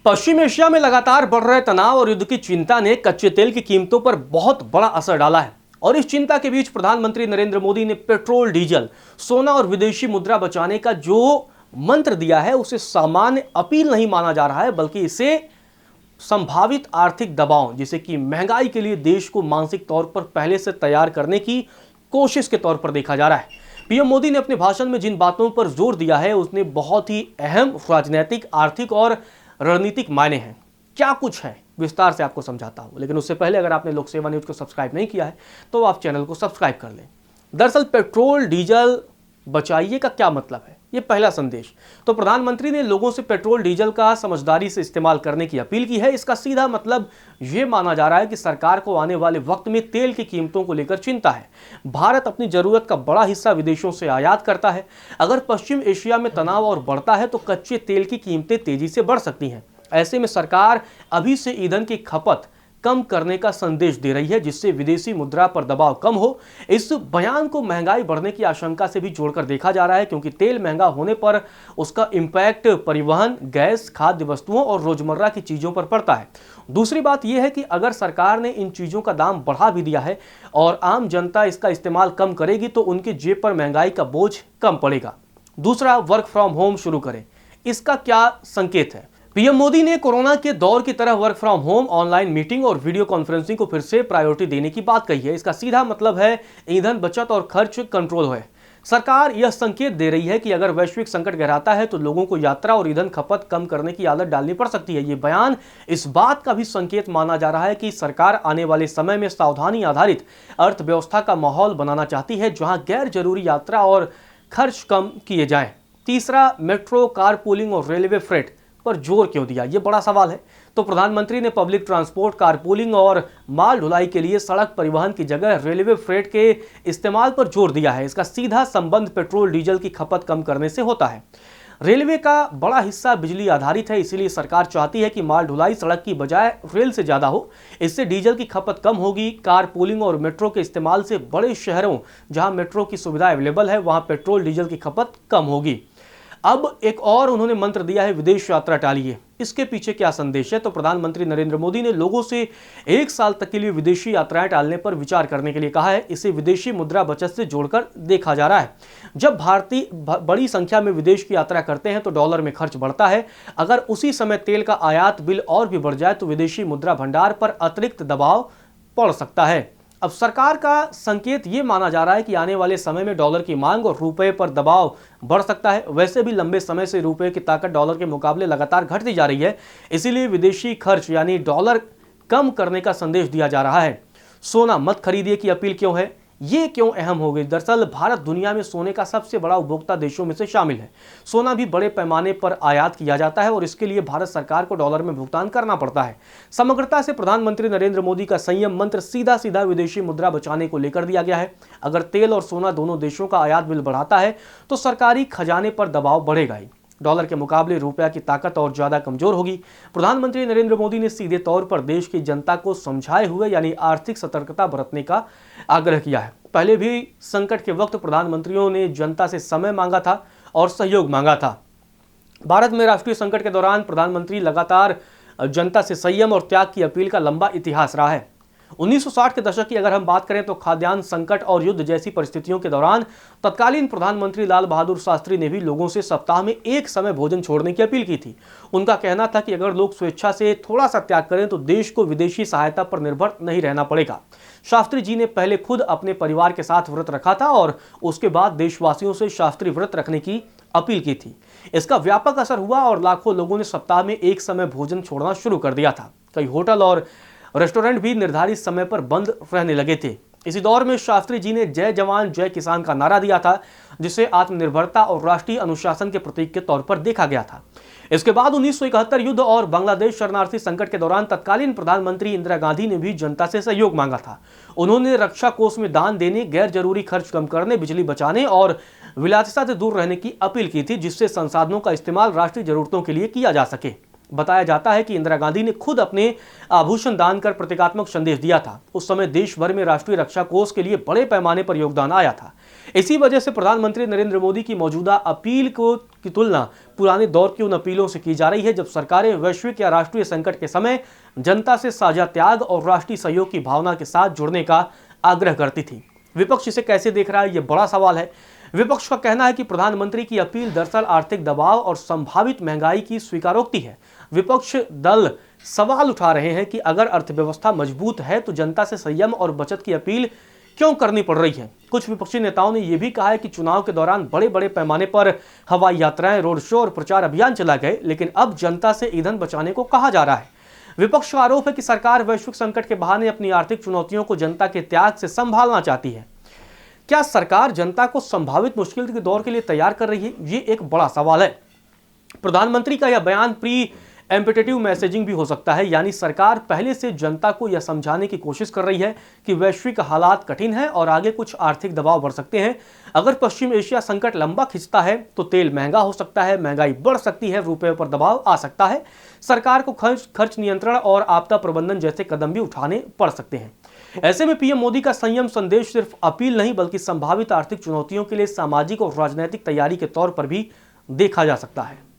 पश्चिम Asia में लगातार बढ़ रहे तनाव और युद्ध की चिंता ने कच्चे तेल की कीमतों पर बहुत बड़ा असर डाला है। और इस चिंता के बीच प्रधानमंत्री नरेंद्र मोदी ने पेट्रोल, डीजल, सोना और विदेशी मुद्रा बचाने का जो मंत्र दिया है उसे सामान्य अपील नहीं माना जा रहा है, बल्कि इसे संभावित आर्थिक दबाव, जिसे कि महंगाई के लिए देश को मानसिक तौर पर पहले से तैयार करने की कोशिश के तौर पर देखा जा रहा है। पीएम मोदी ने अपने भाषण में जिन बातों पर जोर दिया है उसने बहुत ही अहम राजनीतिक, आर्थिक और रणनीतिक मायने हैं। क्या कुछ है विस्तार से आपको समझाता हूं, लेकिन उससे पहले अगर आपने लोक सेवा न्यूज को सब्सक्राइब नहीं किया है तो आप चैनल को सब्सक्राइब कर लें। दरअसल पेट्रोल डीजल बचाइए का क्या मतलब है, ये पहला संदेश। तो प्रधानमंत्री ने लोगों से पेट्रोल डीजल का समझदारी से इस्तेमाल करने की अपील की है। इसका सीधा मतलब ये माना जा रहा है कि सरकार को आने वाले वक्त में तेल की कीमतों को लेकर चिंता है। भारत अपनी जरूरत का बड़ा हिस्सा विदेशों से आयात करता है। अगर पश्चिम एशिया में तनाव और बढ़ता है तो कच्चे तेल की कीमतें तेजी से बढ़ सकती हैं। ऐसे में सरकार अभी से ईंधन की खपत कम करने का संदेश दे रही है, जिससे विदेशी मुद्रा पर दबाव कम हो। इस बयान को महंगाई बढ़ने की आशंका से भी जोड़कर देखा जा रहा है, क्योंकि तेल महंगा होने पर उसका इम्पैक्ट परिवहन, गैस, खाद्य वस्तुओं और रोजमर्रा की चीजों पर पड़ता है। दूसरी बात यह है कि अगर सरकार ने इन चीजों का दाम बढ़ा भी दिया है और आम जनता इसका इस्तेमाल कम करेगी तो उनकी जेब पर महंगाई का बोझ कम पड़ेगा। दूसरा, वर्क फ्रॉम होम शुरू करें। इसका क्या संकेत है? पीएम मोदी ने कोरोना के दौर की तरह work from home, online meeting और वीडियो कॉन्फ्रेंसिंग को फिर से प्रायोरिटी देने की बात कही है। इसका सीधा मतलब है ईंधन बचत और खर्च कंट्रोल है। सरकार यह संकेत दे रही है कि अगर वैश्विक संकट गहराता है तो लोगों को यात्रा और ईंधन खपत कम करने की आदत डालनी पड़ सकती है। ये बयान इस बात का भी संकेत माना जा रहा है कि सरकार आने वाले समय में सावधानी आधारित अर्थव्यवस्था का माहौल बनाना चाहती है, जहां गैर जरूरी यात्रा और खर्च कम किए जाएं। तीसरा, मेट्रो, कारपूलिंग और रेलवे फ्रेट पर जोर क्यों दिया, यह बड़ा सवाल है। तो प्रधानमंत्री ने पब्लिक ट्रांसपोर्ट, कारपूलिंग और माल ढुलाई के लिए सड़क परिवहन की जगह रेलवे फ्रेट के इस्तेमाल पर जोर दिया है। इसका सीधा संबंध पेट्रोल डीजल की खपत कम करने से होता है। रेलवे का बड़ा हिस्सा बिजली आधारित है, इसीलिए सरकार चाहती है कि माल ढुलाई सड़क की बजाय रेल से ज्यादा हो। इससे डीजल की खपत कम होगी। कारपूलिंग और मेट्रो के इस्तेमाल से बड़े शहरों जहां मेट्रो की सुविधा अवेलेबल है वहां पेट्रोल डीजल की खपत कम होगी। अब एक और उन्होंने मंत्र दिया है, विदेश यात्रा टालिए। इसके पीछे क्या संदेश है? तो प्रधानमंत्री नरेंद्र मोदी ने लोगों से 1 साल तक के लिए विदेशी यात्राएं टालने पर विचार करने के लिए कहा है। इसे विदेशी मुद्रा बचत से जोड़कर देखा जा रहा है। जब भारतीय बड़ी संख्या में विदेश की यात्रा करते हैं तो डॉलर में खर्च बढ़ता है। अगर उसी समय तेल का आयात बिल और भी बढ़ जाए तो विदेशी मुद्रा भंडार पर अतिरिक्त दबाव पड़ सकता है। अब सरकार का संकेत ये माना जा रहा है कि आने वाले समय में डॉलर की मांग और रुपए पर दबाव बढ़ सकता है। वैसे भी लंबे समय से रुपए की ताकत डॉलर के मुकाबले लगातार घटती जा रही है, इसीलिए विदेशी खर्च यानी डॉलर कम करने का संदेश दिया जा रहा है। सोना मत खरीदिए की अपील क्यों है, ये क्यों अहम हो गई? दरअसल भारत दुनिया में सोने का सबसे बड़ा उपभोक्ता देशों में से शामिल है। सोना भी बड़े पैमाने पर आयात किया जाता है और इसके लिए भारत सरकार को डॉलर में भुगतान करना पड़ता है। समग्रता से प्रधानमंत्री नरेंद्र मोदी का संयम मंत्र सीधा सीधा विदेशी मुद्रा बचाने को लेकर दिया गया है। अगर तेल और सोना दोनों देशों का आयात बिल बढ़ाता है तो सरकारी खजाने पर दबाव बढ़ेगा ही। डॉलर के मुकाबले रुपया की ताकत और ज्यादा कमजोर होगी। प्रधानमंत्री नरेंद्र मोदी ने सीधे तौर पर देश की जनता को समझाए हुए यानी आर्थिक सतर्कता बरतने का आग्रह किया है। पहले भी संकट के वक्त प्रधानमंत्रियों ने जनता से समय मांगा था और सहयोग मांगा था। भारत में राष्ट्रीय संकट के दौरान प्रधानमंत्री लगातार जनता से संयम और त्याग की अपील का लंबा इतिहास रहा है। 1960 के दशक की अगर हम बात करें तो खाद्यान्न संकट और युद्ध जैसी परिस्थितियों के दौरान तत्कालीन प्रधानमंत्री लाल बहादुर शास्त्री ने भी लोगों से सप्ताह में एक समय भोजन छोड़ने की अपील की थी। उनका कहना था कि अगर लोग स्वेच्छा से थोड़ा सा त्याग करें तो देश को विदेशी सहायता पर निर्भर नहीं रहना पड़ेगा। शास्त्री जी ने पहले खुद अपने परिवार के साथ व्रत रखा था और उसके बाद देशवासियों से शास्त्री व्रत रखने की अपील की थी। इसका व्यापक असर हुआ और लाखों लोगों ने सप्ताह में एक समय भोजन छोड़ना शुरू कर दिया था। कई होटल और रेस्टोरेंट भी निर्धारित समय पर बंद रहने लगे थे। इसी दौर में शास्त्री जी ने जय जवान जय किसान का नारा दिया था, जिसे आत्मनिर्भरता और राष्ट्रीय अनुशासन के प्रतीक के तौर पर देखा गया था। इसके बाद 1971 युद्ध और बांग्लादेश शरणार्थी संकट के दौरान तत्कालीन प्रधानमंत्री इंदिरा गांधी ने भी जनता से सहयोग मांगा था। उन्होंने रक्षा कोष में दान देने, गैर जरूरी खर्च कम करने, बिजली बचाने और विलासिता से दूर रहने की अपील की थी, जिससे संसाधनों का इस्तेमाल राष्ट्रीय जरूरतों के लिए किया जा सके। बताया जाता है कि इंदिरा गांधी ने खुद अपने आभूषण दान कर प्रतीकात्मक संदेश दिया था। उस समय देश भर में राष्ट्रीय रक्षा कोष के लिए बड़े पैमाने पर योगदान आया था। इसी वजह से प्रधानमंत्री नरेंद्र मोदी की मौजूदा अपील की तुलना पुराने दौर की उन अपीलों से की जा रही है जब सरकारें वैश्विक या राष्ट्रीय संकट के समय जनता से साझा त्याग और राष्ट्रीय सहयोग की भावना के साथ जुड़ने का आग्रह करती थी। विपक्ष इसे कैसे देख रहा है, यह बड़ा सवाल है। विपक्ष का कहना है कि प्रधानमंत्री की अपील दरअसल आर्थिक दबाव और संभावित महंगाई की स्वीकारोक्ति है। विपक्ष दल सवाल उठा रहे हैं कि अगर अर्थव्यवस्था मजबूत है तो जनता से संयम और बचत की अपील क्यों करनी पड़ रही है। कुछ विपक्षी नेताओं ने यह भी कहा है कि चुनाव के दौरान बड़े बड़े पैमाने पर हवाई यात्राएं, रोड शो और प्रचार अभियान चला गए, लेकिन अब जनता से ईंधन बचाने को कहा जा रहा है। विपक्ष का आरोप है कि सरकार वैश्विक संकट के बहाने अपनी आर्थिक चुनौतियों को जनता के त्याग से संभालना चाहती है। क्या सरकार जनता को संभावित मुश्किल के दौर के लिए तैयार कर रही है, ये एक बड़ा सवाल है। प्रधानमंत्री का यह बयान प्री एम्पिटेटिव मैसेजिंग भी हो सकता है, यानी सरकार पहले से जनता को यह समझाने की कोशिश कर रही है कि वैश्विक हालात कठिन हैं और आगे कुछ आर्थिक दबाव बढ़ सकते हैं। अगर पश्चिम एशिया संकट लंबा खिंचता है तो तेल महंगा हो सकता है, महंगाई बढ़ सकती है, रुपए पर दबाव आ सकता है। सरकार को खर्च नियंत्रण और आपदा प्रबंधन जैसे कदम भी उठाने पड़ सकते हैं। ऐसे में पीएम मोदी का संयम संदेश सिर्फ अपील नहीं बल्कि संभावित आर्थिक चुनौतियों के लिए सामाजिक और राजनीतिक तैयारी के तौर पर भी देखा जा सकता है।